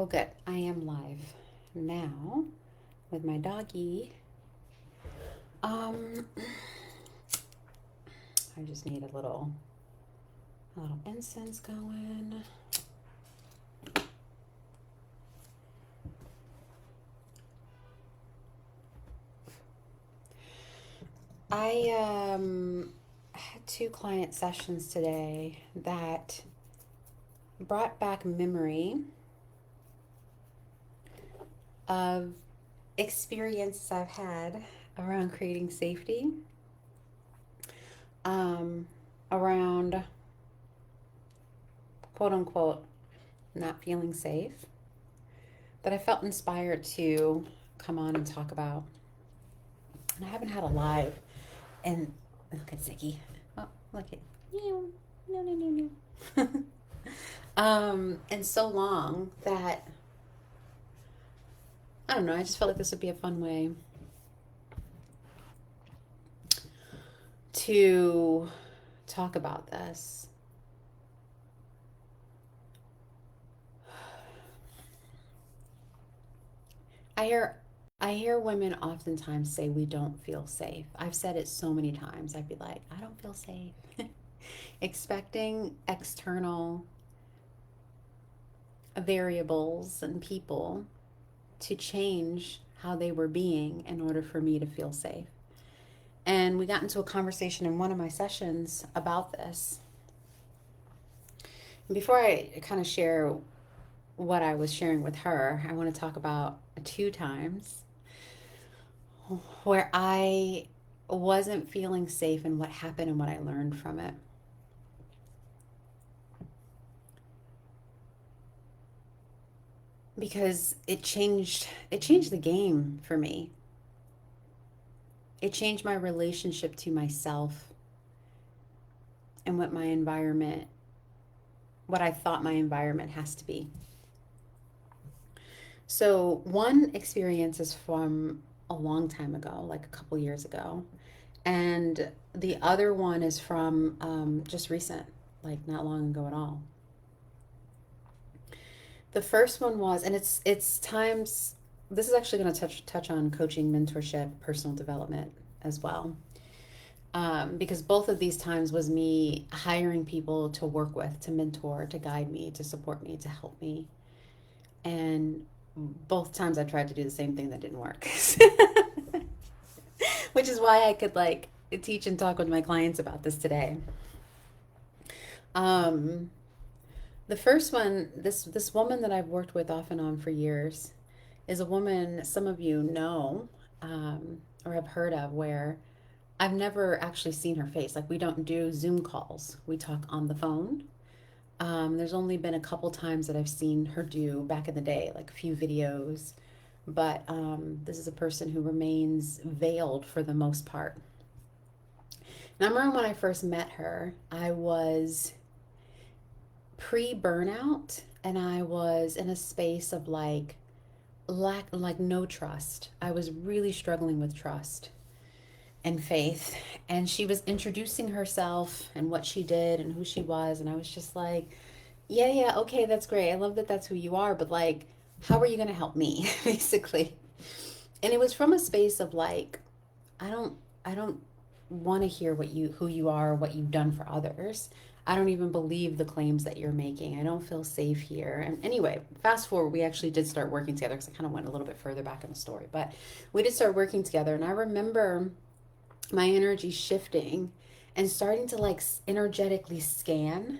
Oh, good. I am live now with my doggy. Um, I just need a little incense going. I had two client sessions today that brought back memory of experiences I've had around creating safety, um, around quote unquote not feeling safe, that I felt inspired to come on and talk about. And I haven't had a live, and look at Ziggy. Oh, look at you. No, no, no, no. And so long that I don't know. I just felt like this would be a fun way to talk about this. I hear I hear women oftentimes say we don't feel safe. I've said it so many times. I'd be like, I don't feel safe. Expecting external variables and people to change how they were being in order for me to feel safe. And we got into a conversation in one of my sessions about this. And before I kind of share what I was sharing with her, I want to talk about two times where I wasn't feeling safe and what happened and what I learned from it. Because it changed the game for me. It changed my relationship to myself and what I thought my environment has to be. So, one experience is from a long time ago, like a couple years ago. And the other one is from just recent, like not long ago at all. The first one was, and it's times. This is actually going to touch on coaching, mentorship, personal development as well, because both of these times was me hiring people to work with, to mentor, to guide me, to support me, to help me, and both times I tried to do the same thing that didn't work, which is why I could like teach and talk with my clients about this today. Um, the first one, this woman that I've worked with off and on for years, is a woman some of you know, or have heard of, where I've never actually seen her face. Like we don't do Zoom calls. We talk on the phone. There's only been a couple times that I've seen her do back in the day, like a few videos. But this is a person who remains veiled for the most part. And I remember when I first met her, I was pre burnout and I was in a space of like no trust. I was really struggling with trust and faith. And she was introducing herself and what she did and who she was. And I was just like, yeah, yeah, okay, that's great. I love that that's who you are. But like, how are you going to help me, basically? And it was from a space of like, I don't want to hear who you are, what you've done for others. I don't even believe the claims that you're making. I don't feel safe here. And anyway, fast forward, we actually did start working together because I kind of went a little bit further back in the story. But we did start working together. And I remember my energy shifting and starting to like energetically scan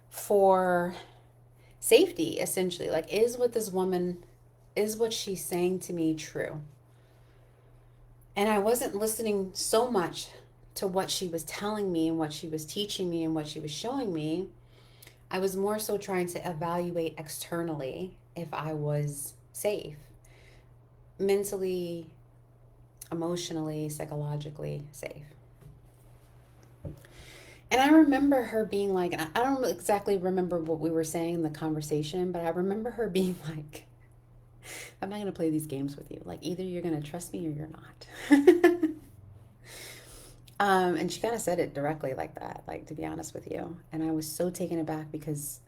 for safety, essentially. Like, is what she's saying to me true? And I wasn't listening so much to what she was telling me and what she was teaching me and what she was showing me. I was more so trying to evaluate externally if I was safe, mentally, emotionally, psychologically safe. And I remember her being like, I don't exactly remember what we were saying in the conversation, but I remember her being like, I'm not going to play these games with you. Like, either you're going to trust me or you're not. And she kind of said it directly like that, like, to be honest with you. And I was so taken aback because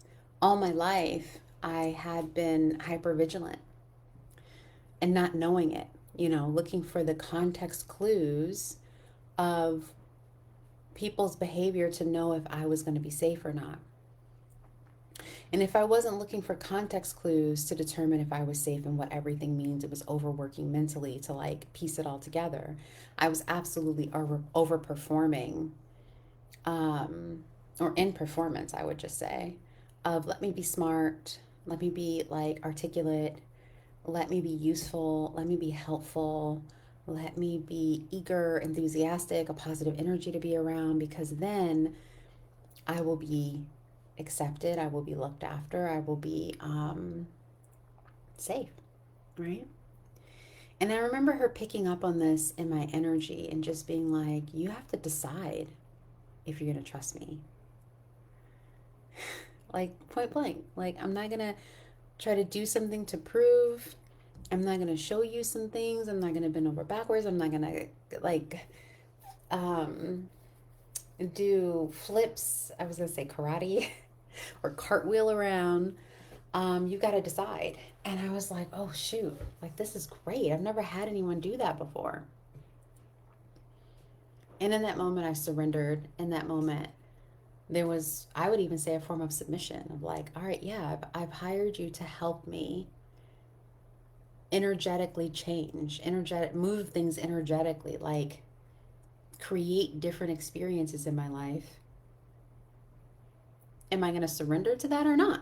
all my life I had been hyper vigilant and not knowing it, looking for the context clues of people's behavior to know if I was going to be safe or not. And if I wasn't looking for context clues to determine if I was safe and what everything means, it was overworking mentally to like piece it all together. I was absolutely overperforming, or in performance, I would just say, of let me be smart, let me be like articulate, let me be useful, let me be helpful, let me be eager, enthusiastic, a positive energy to be around, because then I will be accepted, I will be looked after, I will be safe, right? And I remember her picking up on this in my energy and just being like, you have to decide if you're going to trust me. Like, point blank. Like, I'm not going to try to do something to prove. I'm not going to show you some things. I'm not going to bend over backwards. I'm not going to, like, um, do flips. I was going to say karate or cartwheel around. You got to decide. And I was like, oh, shoot. Like, this is great. I've never had anyone do that before. And in that moment, I surrendered. In that moment, there was, I would even say, a form of submission of like, all right, yeah, I've hired you to help me energetically change, move things energetically, like create different experiences in my life. Am I going to surrender to that or not?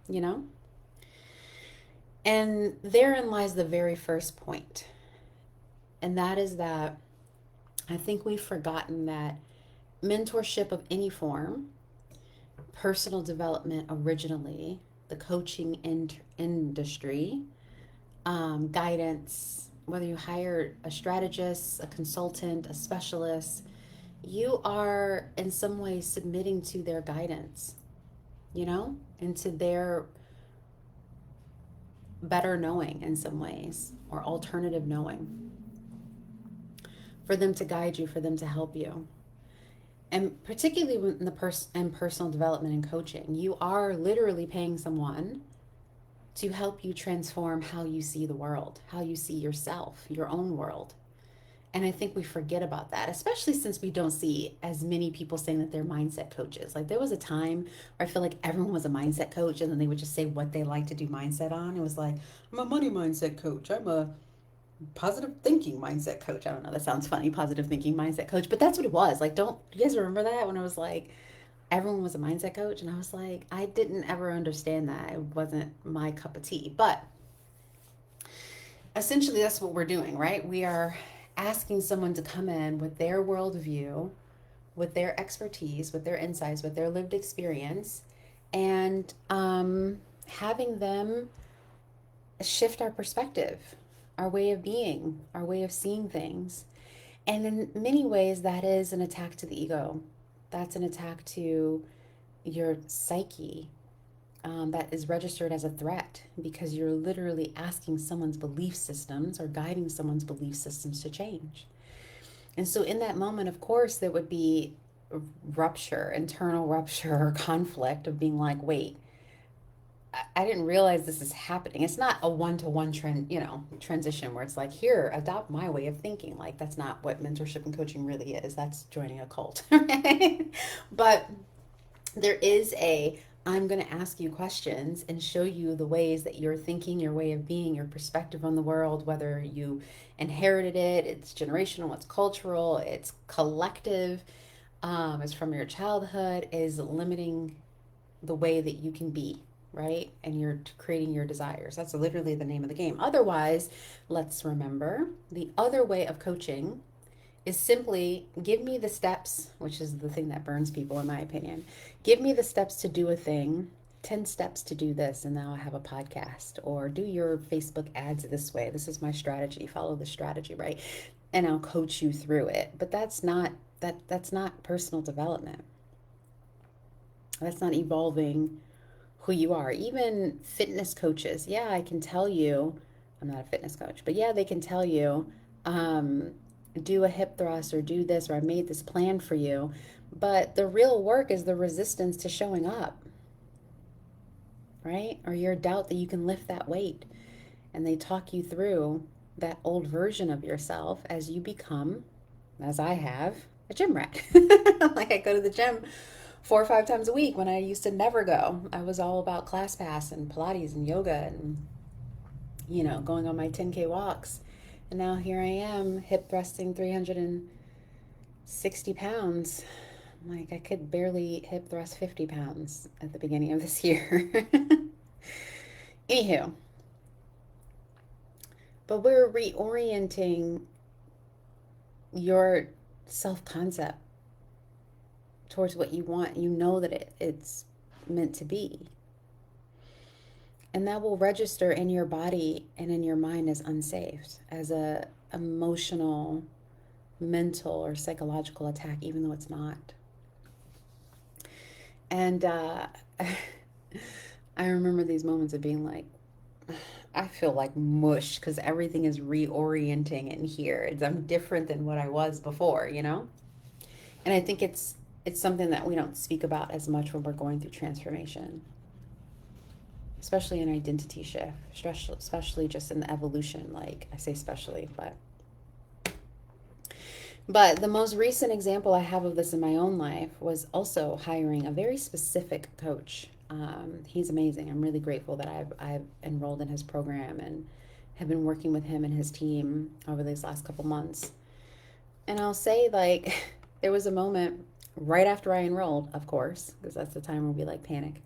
You know? And therein lies the very first point. And that is that I think we've forgotten that mentorship of any form, personal development originally, the coaching industry, guidance, whether you hire a strategist, a consultant, a specialist, you are in some way submitting to their guidance, and to their better knowing in some ways, or alternative knowing, for them to guide you, for them to help you. And particularly in in personal development and coaching, you are literally paying someone to help you transform how you see the world, how you see yourself, your own world. And I think we forget about that, especially since we don't see as many people saying that they're mindset coaches. Like, there was a time where I feel like everyone was a mindset coach, and then they would just say what they like to do mindset on. It was like, I'm a money mindset coach. I'm a positive thinking mindset coach. I don't know. That sounds funny, positive thinking mindset coach, but that's what it was. Like, don't you guys remember that when I was like, everyone was a mindset coach? And I was like, I didn't ever understand that. It wasn't my cup of tea. But essentially, that's what we're doing, right? We are asking someone to come in with their worldview, with their expertise, with their insights, with their lived experience, and having them shift our perspective, our way of being, our way of seeing things. And in many ways, that is an attack to the ego. That's an attack to your psyche, that is registered as a threat, because you're literally asking someone's belief systems or guiding someone's belief systems to change. And so, in that moment, of course, there would be rupture, internal rupture or conflict of being like, wait, I didn't realize this is happening. It's not a one-to-one transition where it's like, here, adopt my way of thinking. Like, that's not what mentorship and coaching really is. That's joining a cult. Right? But there is I'm going to ask you questions and show you the ways that you're thinking, your way of being, your perspective on the world, whether you inherited it, it's generational, it's cultural, it's collective, it's from your childhood, is limiting the way that you can be, right? And you're creating your desires. That's literally the name of the game. Otherwise, let's remember the other way of coaching is simply give me the steps, which is the thing that burns people, in my opinion. Give me the steps to do a thing, 10 steps to do this, and now I have a podcast. Or do your Facebook ads this way. This is my strategy. Follow the strategy, right? And I'll coach you through it. But that's not personal development. That's not evolving who you are. Even fitness coaches, yeah, I can tell you, I'm not a fitness coach, but yeah, they can tell you, do a hip thrust or do this, or I made this plan for you. But the real work is the resistance to showing up. right? Or your doubt that you can lift that weight. And they talk you through that old version of yourself as you become, as I have, a gym rat. Like I go to the gym 4 or 5 times a week when I used to never go. I was all about ClassPass and Pilates and yoga and, going on my 10K walks. And now here I am, hip thrusting 360 pounds. Like I could barely hip thrust 50 pounds at the beginning of this year. Anywho, but we're reorienting your self concept towards what you want. You know that it's meant to be. And that will register in your body and in your mind as unsafe, as a emotional, mental, or psychological attack, even though it's not. And I remember these moments of being like, I feel like mush because everything is reorienting in here. I'm different than what I was before. And I think it's something that we don't speak about as much when we're going through transformation, especially in identity shift, especially just in the evolution. Like I say, especially, but the most recent example I have of this in my own life was also hiring a very specific coach. He's amazing. I'm really grateful that I've enrolled in his program and have been working with him and his team over these last couple months. And I'll say, like, there was a moment right after I enrolled, of course, because that's the time where we like panic,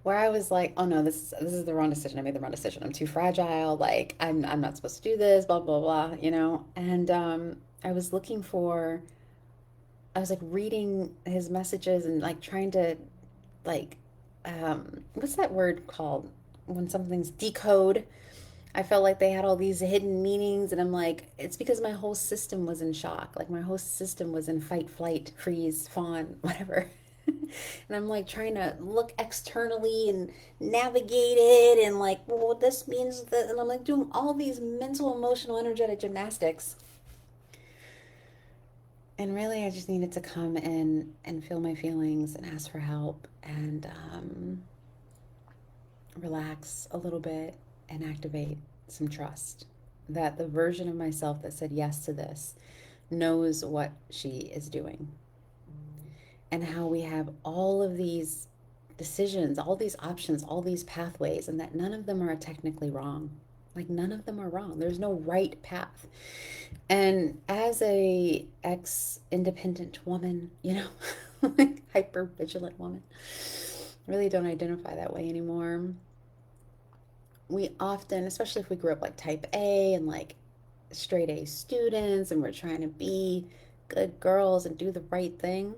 where I was like, oh no, this is the wrong decision. I made the wrong decision. I'm too fragile. Like I'm not supposed to do this. Blah blah blah. And I was looking for. I was like reading his messages and like trying to like, what's that word called when something's decode. I felt like they had all these hidden meanings, and I'm like, it's because my whole system was in shock. Like my whole system was in fight, flight, freeze, fawn, whatever. And I'm like trying to look externally and navigate it, and like, well, this means that, and I'm like doing all these mental, emotional, energetic gymnastics. And really, I just needed to come in and feel my feelings and ask for help and relax a little bit and activate some trust that the version of myself that said yes to this knows what she is doing, and how we have all of these decisions, all these options, all these pathways, and that none of them are technically wrong. Like none of them are wrong. There's no right path. And as a ex-independent woman, like hyper vigilant woman, I really don't identify that way anymore. We often, especially if we grew up like type A and like straight A students and we're trying to be good girls and do the right thing,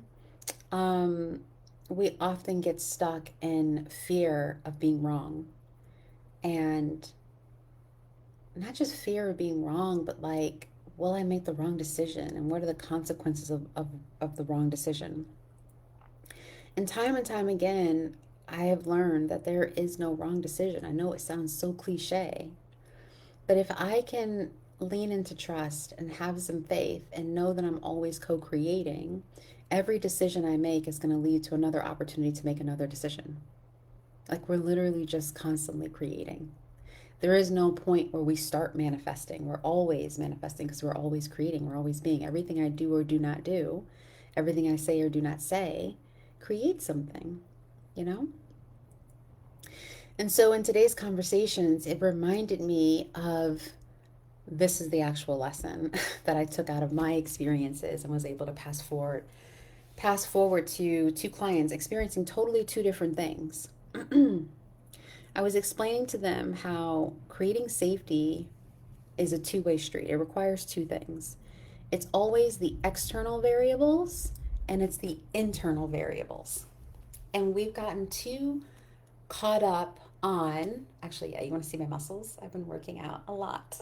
um, we often get stuck in fear of being wrong. And not just fear of being wrong, but like, will I make the wrong decision? And what are the consequences of the wrong decision? And time again, I have learned that there is no wrong decision. I know it sounds so cliche, but if I can lean into trust and have some faith and know that I'm always co creating, every decision I make is going to lead to another opportunity to make another decision. Like we're literally just constantly creating. There is no point where we start manifesting. We're always manifesting because we're always creating. We're always being. Everything I do or do not do, everything I say or do not say, creates something, you know? And so in today's conversations, it reminded me of this is the actual lesson that I took out of my experiences and was able to pass forward to two clients experiencing totally two different things. I was explaining to them how creating safety is a two-way street. It requires two things. It's always the external variables and it's the internal variables. And we've gotten too caught up on, actually, yeah, you want to see my muscles? I've been working out a lot.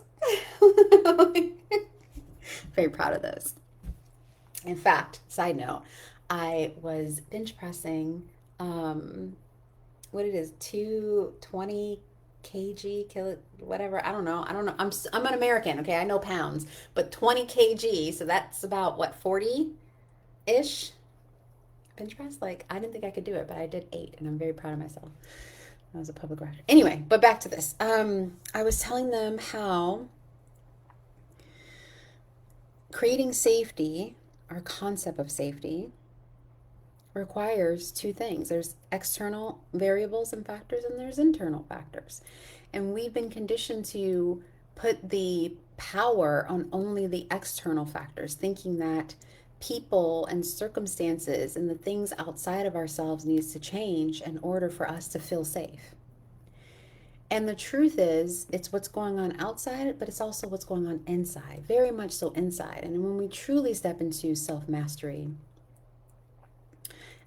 Very proud of those. In fact, side note, I was bench pressing what it is, 220 kg, kilo, whatever. I don't know. I'm an American, okay? I know pounds, but 20 kg, so that's about what, 40 ish, Pinterest, like I didn't think I could do it, but I did 8, and I'm very proud of myself. That was a public record. Anyway, but back to this. I was telling them how creating safety, our concept of safety, requires two things. There's external variables and factors, and there's internal factors. And we've been conditioned to put the power on only the external factors, thinking that people and circumstances and the things outside of ourselves needs to change in order for us to feel safe. And the truth is, it's what's going on outside, but it's also what's going on inside, very much so inside. And when we truly step into self mastery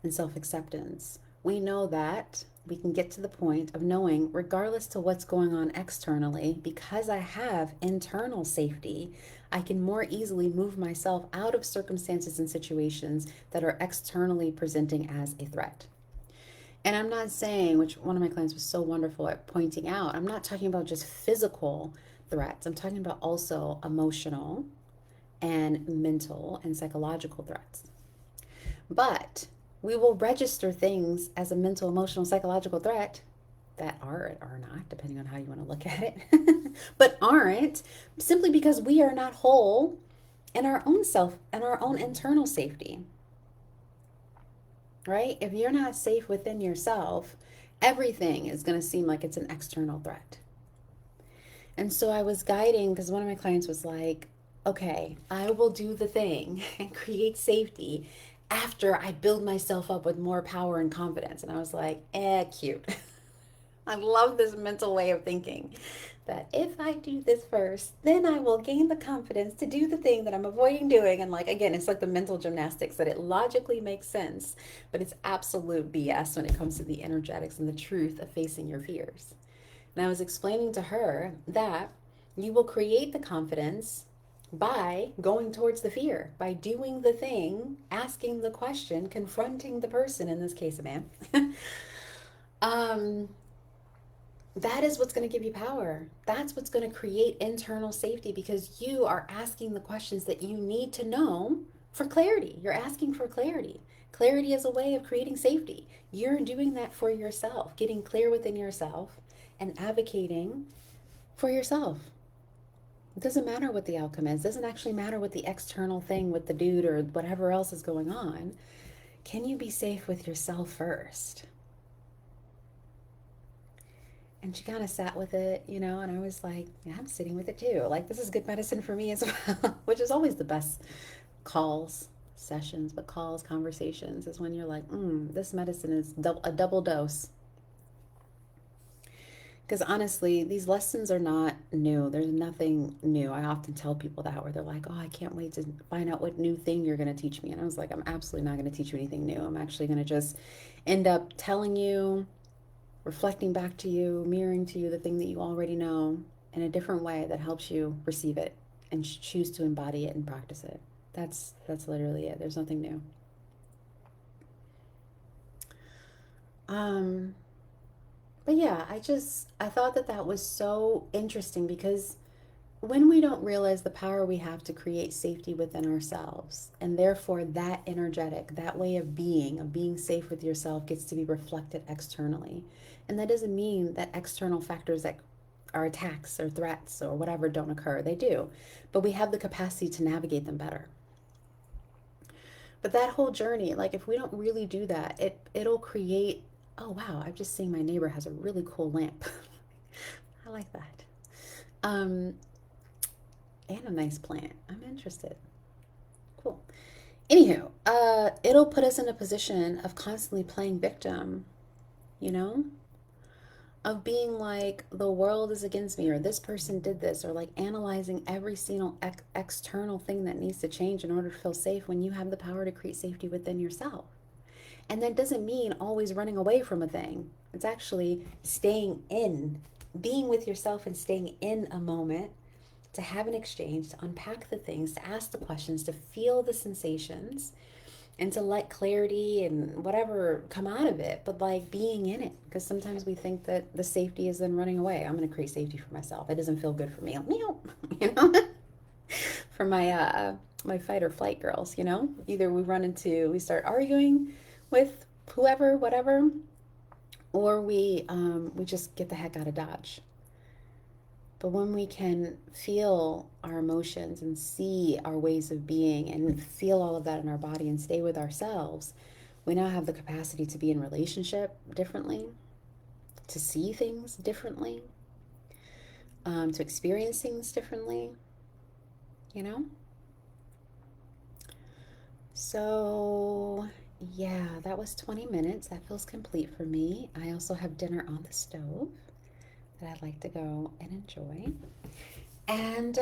and self acceptance, we know that we can get to the point of knowing, regardless to what's going on externally, because I have internal safety, I can more easily move myself out of circumstances and situations that are externally presenting as a threat. And I'm not saying, which one of my clients was so wonderful at pointing out, I'm not talking about just physical threats. I'm talking about also emotional and mental and psychological threats. But we will register things as a mental, emotional, psychological threat that are or not, depending on how you want to look at it, but aren't, simply because we are not whole in our own self and our own internal safety. Right? If you're not safe within yourself, everything is going to seem like it's an external threat. And so I was guiding because one of my clients was like, okay, I will do the thing and create safety after I build myself up with more power and confidence. And I was like, cute. I love this mental way of thinking that if I do this first, then I will gain the confidence to do the thing that I'm avoiding doing. And like, again, it's like the mental gymnastics that it logically makes sense, but it's absolute BS when it comes to the energetics and the truth of facing your fears. And I was explaining to her that you will create the confidence by going towards the fear, by doing the thing, asking the question, confronting the person, in this case, a man. um, that is what's going to give you power. That's what's going to create internal safety because you are asking the questions that you need to know for clarity. You're asking for clarity. Clarity is a way of creating safety. You're doing that for yourself, getting clear within yourself and advocating for yourself. It doesn't matter what the outcome is. It doesn't actually matter what the external thing with the dude or whatever else is going on. Can you be safe with yourself first? And she kind of sat with it, and I was like, yeah, I'm sitting with it too. Like, this is good medicine for me as well, which is always the best calls, sessions, but calls, conversations is when you're like, this medicine is a double dose. Because honestly, these lessons are not new. There's nothing new. I often tell people that where they're like, oh, I can't wait to find out what new thing you're going to teach me. And I was like, I'm absolutely not going to teach you anything new. I'm actually going to just end up telling you, reflecting back to you, mirroring to you the thing that you already know in a different way that helps you receive it and choose to embody it and practice it. That's literally it. There's nothing new. Um, but yeah, I thought that that was so interesting because when we don't realize the power we have to create safety within ourselves, and therefore that energetic, that way of being safe with yourself gets to be reflected externally. And that doesn't mean that external factors that are attacks or threats or whatever don't occur. They do. But we have the capacity to navigate them better. But that whole journey, like if we don't really do that, it'll create, oh wow, I'm just seeing my neighbor has a really cool lamp. I like that. Um, and a nice plant. I'm interested. Cool. Anywho, it'll put us in a position of constantly playing victim, you know, of being like the world is against me or this person did this or like analyzing every single external thing that needs to change in order to feel safe when you have the power to create safety within yourself. And that doesn't mean always running away from a thing. It's actually staying in, being with yourself and staying in a moment to have an exchange, to unpack the things, to ask the questions, to feel the sensations, and to let clarity and whatever come out of it, but like being in it. Because sometimes we think that the safety is then running away. I'm going to create safety for myself. It doesn't feel good for me. You know, for my fight or flight girls. Either we start arguing with whoever, whatever, or we just get the heck out of Dodge. But when we can feel our emotions and see our ways of being and feel all of that in our body and stay with ourselves, we now have the capacity to be in relationship differently, to see things differently, to experience things differently, you know? So, yeah, that was 20 minutes. That feels complete for me. I also have dinner on the stove that I'd like to go and enjoy. And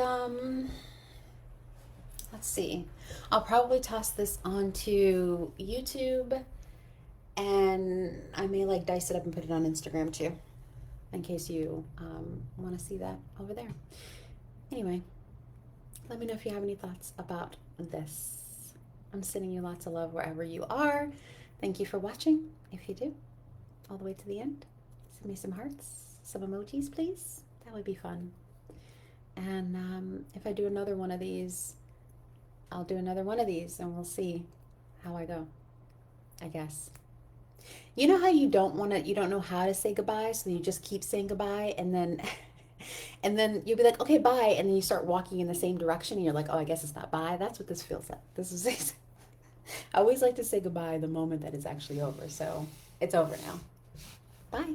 let's see. I'll probably toss this onto YouTube, and I may like dice it up and put it on Instagram too, in case you want to see that over there. Anyway, let me know if you have any thoughts about this. I'm sending you lots of love wherever you are. Thank you for watching. If you do, all the way to the end, send me some hearts, some emojis, please. That would be fun. And if I do another one of these, I'll do another one of these and we'll see how I go, I guess. You know how you don't know how to say goodbye, so you just keep saying goodbye, and then and then you'll be like, okay, bye, and then you start walking in the same direction and you're like, oh, I guess it's not bye. That's what this feels like. This is I always like to say goodbye the moment that it's actually over. So it's over now. Bye.